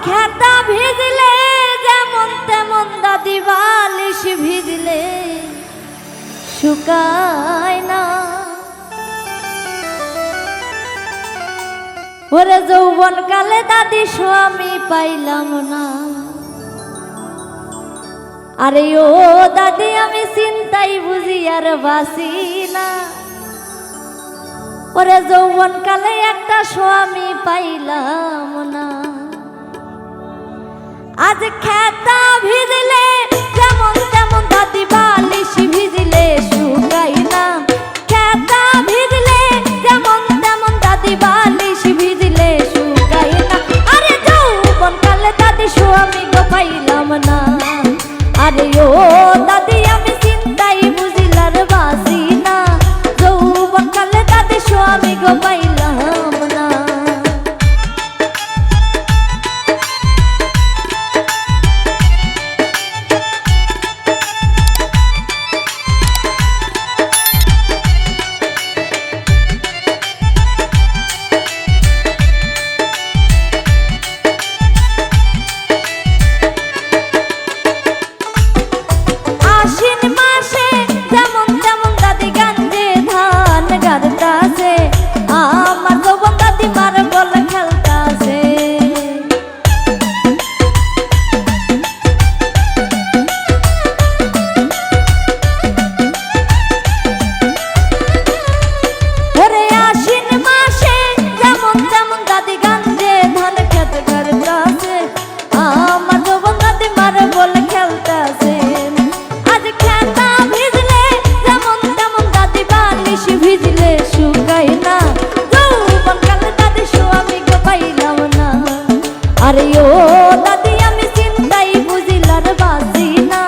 খেতা ভিজলে যেমন তেমন দাদি বালিশ ভিজলে শুকায় না। ওরে যৌবন কালে দাদি স্বামী পাইলাম না। আরে ও দাদি আমি চিন্তাই বুঝি আর বাসি না। ওরে যৌবন কালে একটা স্বামী পাইলাম না। আজ খেতা ভিজলে যেমন তেমন দাদি বালিশ ভিজলে শুকাই না। খেতা ভিজলে যেমন তেমন দাদি বালিশ ভিজলে শুকাই না। আরে যৌবন কালে দাদি স্বামী গো পাইলাম না। আরে ও দাদি আমি চিন্তাই বুঝিলার বাসি না। যৌবন কালে দাদি স্বামী গো পাইলাম না। আরে ও দাদি আমি চিন্তাই বুঝিলার বাসি না।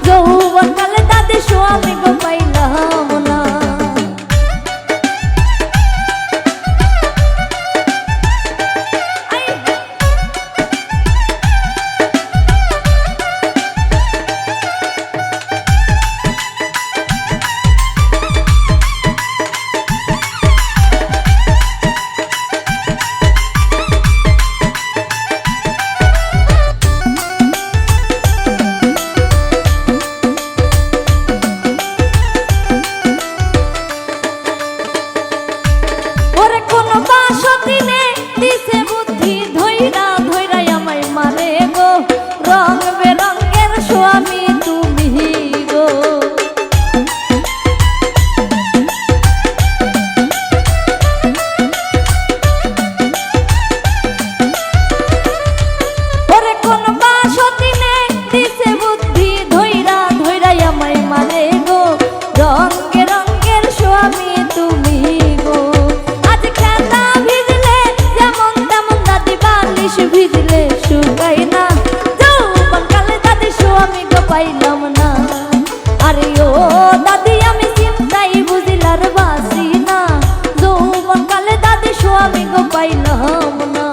যৌবন কালে দাদি স্বামী গো পাইলাম না। পাইলাম না। আরে ও দাদি আমি চিন্তাই বুঝিলার বাসি না। যৌবন কালে দাদি স্বামী গো পাইলাম না।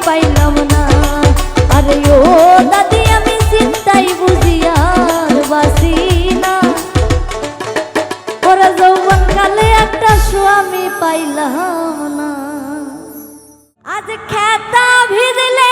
পাইলাম না। পাইলাম না। আজ খেতা ভিজলে